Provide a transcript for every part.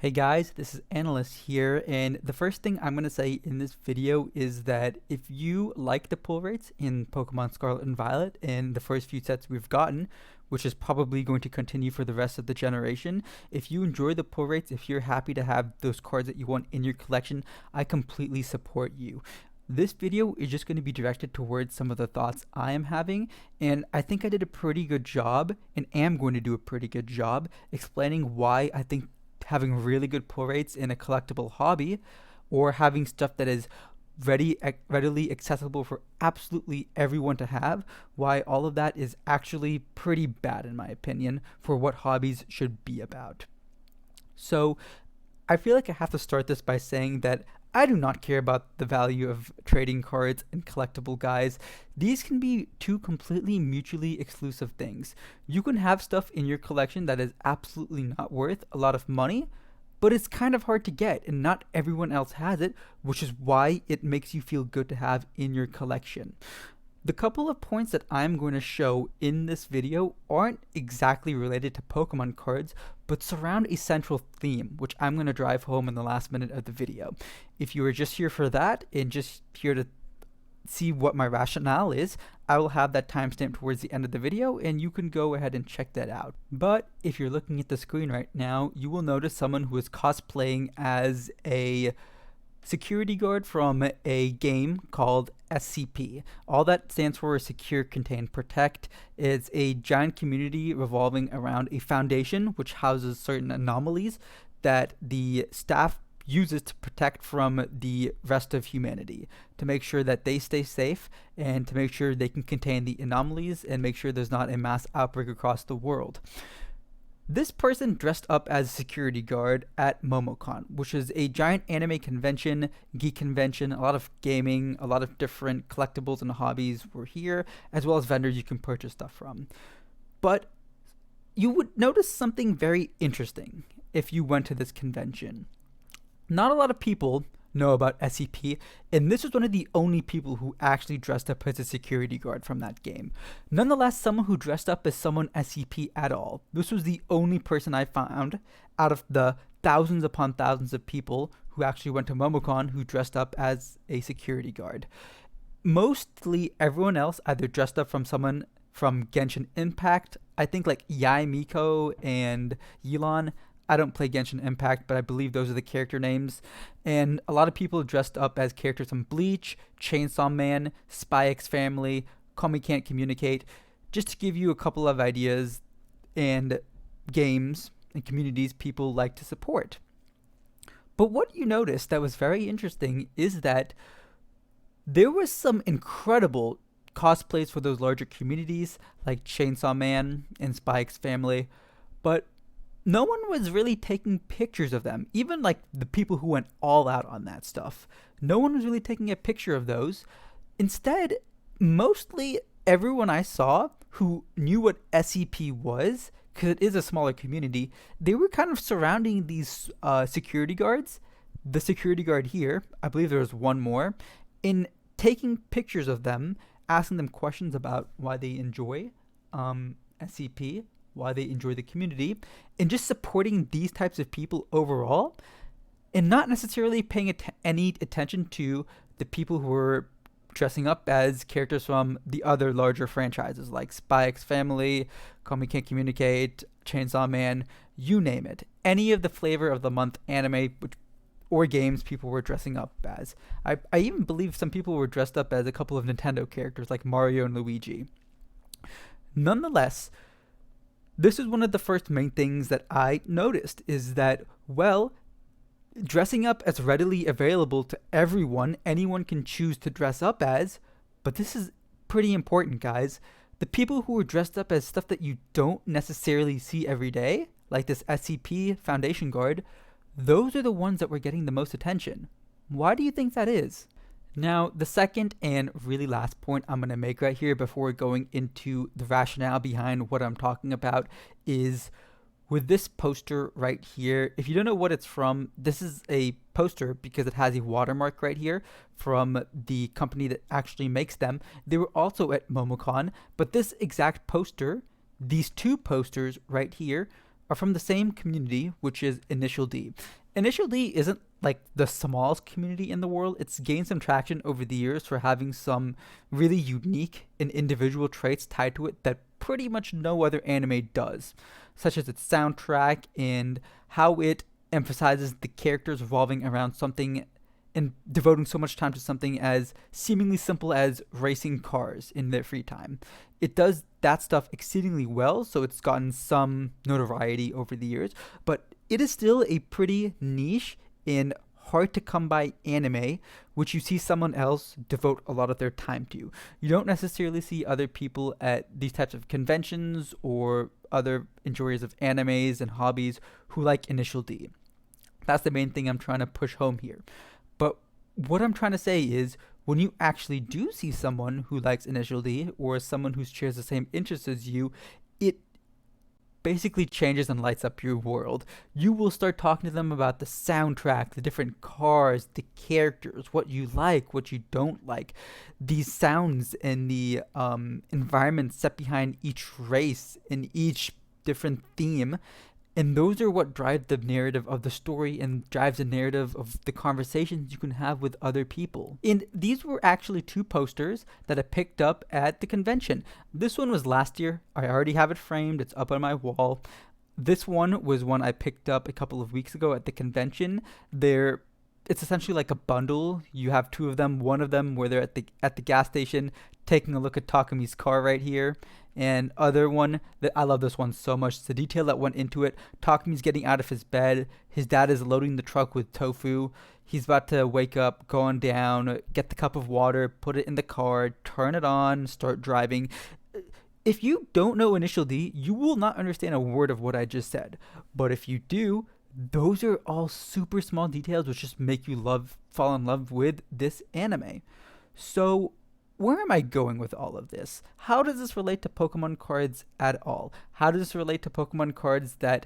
Hey guys, this is Analyst here, and the first thing I'm going to say in this video is that if you like the pull rates in Pokemon Scarlet and Violet in the first few sets we've gotten, which is probably going to continue for the rest of the generation, if you enjoy the pull rates, if you're happy to have those cards that you want in your collection, I completely support you. This video is just going to be directed towards some of the thoughts I am having, and I think I did a pretty good job, and am going to do a pretty good job, explaining why I think having really good pull rates in a collectible hobby, or having stuff that is readily accessible for absolutely everyone to have, why all of that is actually pretty bad in my opinion for what hobbies should be about. So I feel like I have to start this by saying that I do not care about the value of trading cards and collectible guys. These can be two completely mutually exclusive things. You can have stuff in your collection that is absolutely not worth a lot of money, but it's kind of hard to get, and not everyone else has it, which is why it makes you feel good to have in your collection. The couple of points that I'm going to show in this video aren't exactly related to Pokemon cards, but surround a central theme, which I'm going to drive home in the last minute of the video. If you are just here for that, and just here to see what my rationale is, I will have that timestamp towards the end of the video, and you can go ahead and check that out. But if you're looking at the screen right now, you will notice someone who is cosplaying as a security guard from a game called SCP. All that stands for is Secure, Contain, Protect. It's a giant community revolving around a foundation which houses certain anomalies that the staff uses to protect from the rest of humanity, to make sure that they stay safe and to make sure they can contain the anomalies and make sure there's not a mass outbreak across the world. This person dressed up as a security guard at MomoCon, which is a giant anime convention, geek convention. A lot of gaming, a lot of different collectibles and hobbies were here, as well as vendors you can purchase stuff from. But you would notice something very interesting if you went to this convention. Not a lot of people know about SCP, and this was one of the only people who actually dressed up as a security guard from that game. Nonetheless, someone who dressed up as someone SCP at all. This was the only person I found out of the thousands upon thousands of people who actually went to MomoCon who dressed up as a security guard. Mostly everyone else either dressed up from someone from Genshin Impact. I think like Yai Miko and Yilon. I don't play Genshin Impact, but I believe those are the character names. And a lot of people dressed up as characters from Bleach, Chainsaw Man, Spy X Family, Call Me Can't Communicate, just to give you a couple of ideas and games and communities people like to support. But what you noticed that was very interesting is that there was some incredible cosplays for those larger communities, like Chainsaw Man and Spy X Family, but no one was really taking pictures of them. Even like the people who went all out on that stuff, no one was really taking a picture of those. Instead, mostly everyone I saw who knew what SCP was, because it is a smaller community, they were kind of surrounding these security guards. The security guard here, I believe there was one more, in taking pictures of them, asking them questions about why they enjoy SCP, why they enjoy the community, and just supporting these types of people overall, and not necessarily paying any attention to the people who are dressing up as characters from the other larger franchises like Spy X Family, Call Me Can't Communicate, Chainsaw Man, you name it. Any of the flavor of the month anime or games people were dressing up as. I even believe some people were dressed up as a couple of Nintendo characters like Mario and Luigi. Nonetheless, this is one of the first main things that I noticed, is that, well, dressing up as readily available to everyone, anyone can choose to dress up as, but this is pretty important, guys. The people who are dressed up as stuff that you don't necessarily see every day, like this SCP Foundation Guard, those are the ones that were getting the most attention. Why do you think that is? Now, the second and really last point I'm going to make right here before going into the rationale behind what I'm talking about is with this poster right here. If you don't know what it's from, this is a poster because it has a watermark right here from the company that actually makes them. They were also at MomoCon, but this exact poster, these two posters right here, are from the same community, which is Initial D. Initial D isn't like the smallest community in the world. It's gained some traction over the years for having some really unique and individual traits tied to it that pretty much no other anime does, such as its soundtrack and how it emphasizes the characters revolving around something and devoting so much time to something as seemingly simple as racing cars in their free time. It does that stuff exceedingly well, so it's gotten some notoriety over the years, but it is still a pretty niche and hard to come by anime which you see someone else devote a lot of their time to. You don't necessarily see other people at these types of conventions or other enjoyers of animes and hobbies who like Initial D. That's the main thing I'm trying to push home here. But what I'm trying to say is, when you actually do see someone who likes Initial D or someone who shares the same interests as you, it basically changes and lights up your world. You will start talking to them about the soundtrack, the different cars, the characters, what you like, what you don't like, these sounds and the environment set behind each race and each different theme. And those are what drive the narrative of the story and drives the narrative of the conversations you can have with other people. And these were actually two posters that I picked up at the convention. This one was last year. I already have it framed. It's up on my wall. This one was one I picked up a couple of weeks ago at the convention. It's essentially like a bundle. You have two of them. One of them where they're at the gas station taking a look at Takami's car right here. And other one that I love this one so much. The detail that went into it. Takami's getting out of his bed. His dad is loading the truck with tofu. He's about to wake up, go on down, get the cup of water, put it in the car, turn it on, start driving. If you don't know Initial D, you will not understand a word of what I just said. But if you do, those are all super small details which just make you fall in love with this anime. So where am I going with all of this? How does this relate to Pokemon cards at all? How does this relate to Pokemon cards that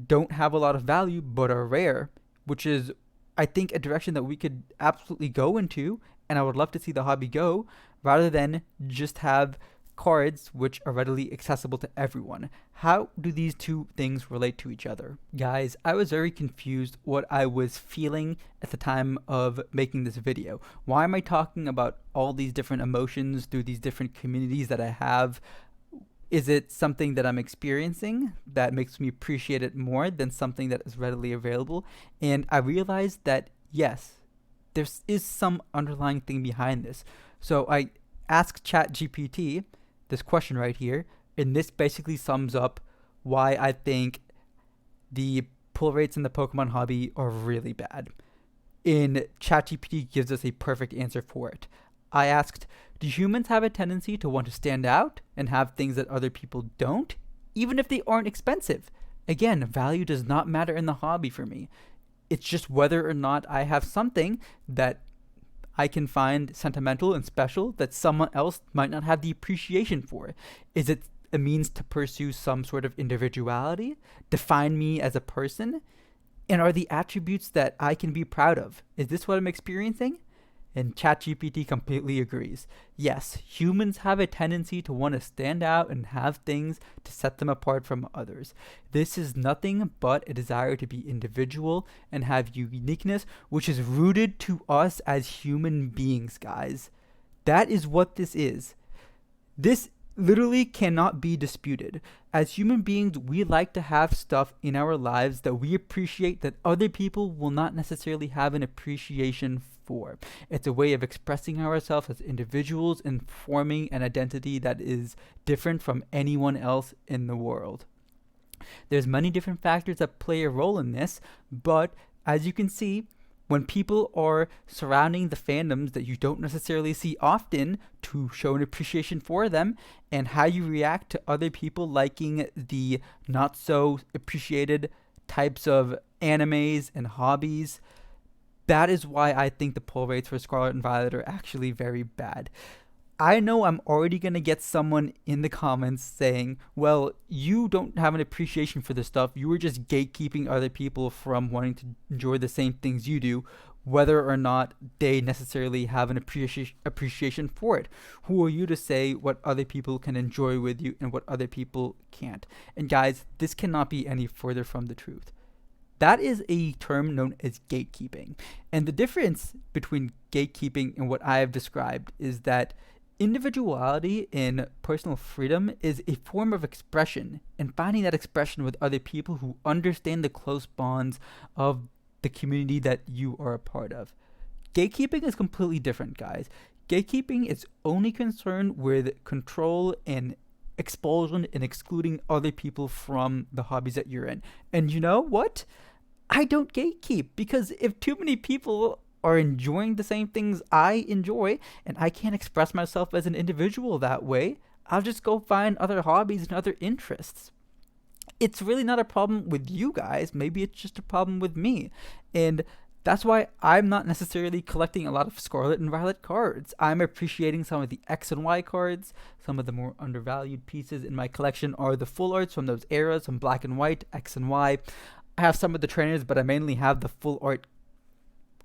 don't have a lot of value but are rare, which is, I think, a direction that we could absolutely go into, and I would love to see the hobby go, rather than just have cards which are readily accessible to everyone. How do these two things relate to each other? Guys, I was very confused what I was feeling at the time of making this video. Why am I talking about all these different emotions through these different communities that I have? Is it something that I'm experiencing that makes me appreciate it more than something that is readily available? And I realized that yes, there is some underlying thing behind this. So I asked ChatGPT this question right here, and this basically sums up why I think the pull rates in the Pokemon hobby are really bad. And ChatGPT gives us a perfect answer for it. I asked, do humans have a tendency to want to stand out and have things that other people don't, even if they aren't expensive? Again, value does not matter in the hobby for me. It's just whether or not I have something that I can find sentimental and special that someone else might not have the appreciation for. Is it a means to pursue some sort of individuality, define me as a person? And are the attributes that I can be proud of? Is this what I'm experiencing? And ChatGPT completely agrees. Yes, humans have a tendency to want to stand out and have things to set them apart from others. This is nothing but a desire to be individual and have uniqueness, which is rooted to us as human beings, guys. That is what this is. This literally cannot be disputed. As human beings, we like to have stuff in our lives that we appreciate that other people will not necessarily have an appreciation for. It's a way of expressing ourselves as individuals and forming an identity that is different from anyone else in the world. There's many different factors that play a role in this, but as you can see, when people are surrounding the fandoms that you don't necessarily see often to show an appreciation for them, and how you react to other people liking the not so appreciated types of animes and hobbies, that is why I think the pull rates for Scarlet and Violet are actually very bad. I know I'm already going to get someone in the comments saying, well, you don't have an appreciation for this stuff. You were just gatekeeping other people from wanting to enjoy the same things you do, whether or not they necessarily have an appreciation for it. Who are you to say what other people can enjoy with you and what other people can't? And guys, this cannot be any further from the truth. That is a term known as gatekeeping. And the difference between gatekeeping and what I have described is that individuality and personal freedom is a form of expression, and finding that expression with other people who understand the close bonds of the community that you are a part of. Gatekeeping is completely different, guys. Gatekeeping is only concerned with control and expulsion and excluding other people from the hobbies that you're in. And you know what? I don't gatekeep, because if too many people are enjoying the same things I enjoy and I can't express myself as an individual that way, I'll just go find other hobbies and other interests. It's really not a problem with you guys. Maybe it's just a problem with me. And that's why I'm not necessarily collecting a lot of Scarlet and Violet cards. I'm appreciating some of the X and Y cards. Some of the more undervalued pieces in my collection are the full arts from those eras, from Black and White, X and Y. I have some of the trainers, but I mainly have the full art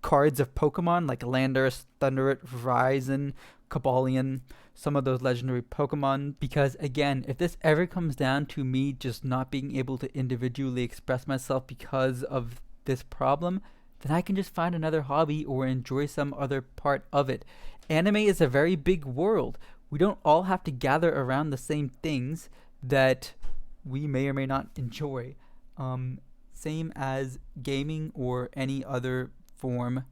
cards of Pokemon like Landorus, Thunderant, Verizon, Cobalion, some of those legendary Pokemon. Because again, if this ever comes down to me just not being able to individually express myself because of this problem, then I can just find another hobby or enjoy some other part of it. Anime is a very big world. We don't all have to gather around the same things that we may or may not enjoy. Same as gaming or any other form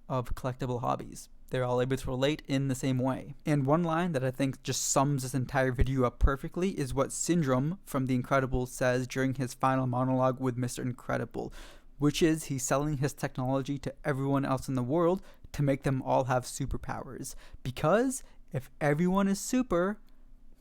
of collectible hobbies. They're all able to relate in the same way. And one line that I think just sums this entire video up perfectly is what Syndrome from The Incredibles says during his final monologue with Mr. Incredible, which is he's selling his technology to everyone else in the world to make them all have superpowers. Because if everyone is super,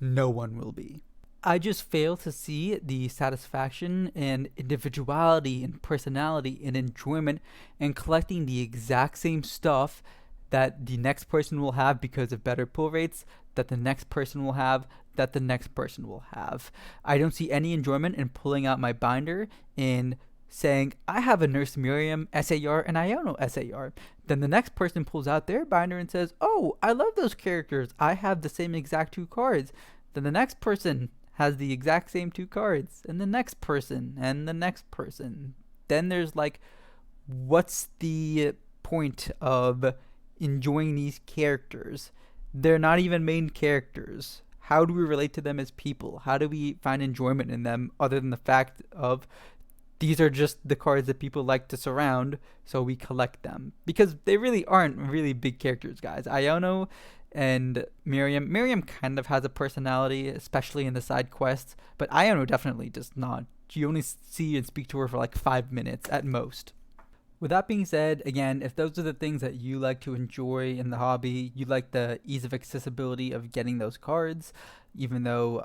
no one will be. I just fail to see the satisfaction and individuality and personality and enjoyment in collecting the exact same stuff that the next person will have because of better pull rates, that the next person will have, that the next person will have. I don't see any enjoyment in pulling out my binder and saying, I have a Nurse Miriam SAR and Iono SAR. Then the next person pulls out their binder and says, oh, I love those characters. I have the same exact 2 cards. Then the next person has the exact same 2 cards, and the next person, and the next person. Then there's like, what's the point of enjoying these characters? They're not even main characters. How do we relate to them as people? How do we find enjoyment in them other than the fact of these are just the cards that people like to surround, so we collect them? Because they really aren't really big characters, guys. Iono and Miriam. Miriam kind of has a personality, especially in the side quests, but Iono definitely does not. You only see and speak to her for like 5 minutes at most. With that being said, again, if those are the things that you like to enjoy in the hobby, you like the ease of accessibility of getting those cards, even though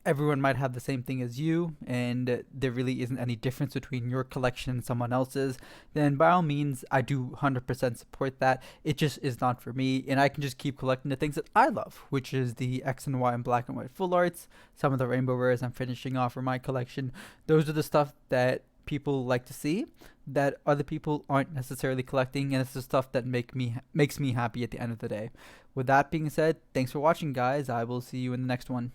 everyone might have the same thing as you, and there really isn't any difference between your collection and someone else's, then by all means, I do 100% support that. It just is not for me, and I can just keep collecting the things that I love, which is the X and Y and Black and White full arts, some of the rainbow rares I'm finishing off for my collection. Those are the stuff that people like to see, that other people aren't necessarily collecting, and it's the stuff that makes me happy at the end of the day. With that being said, thanks for watching, guys. I will see you in the next one.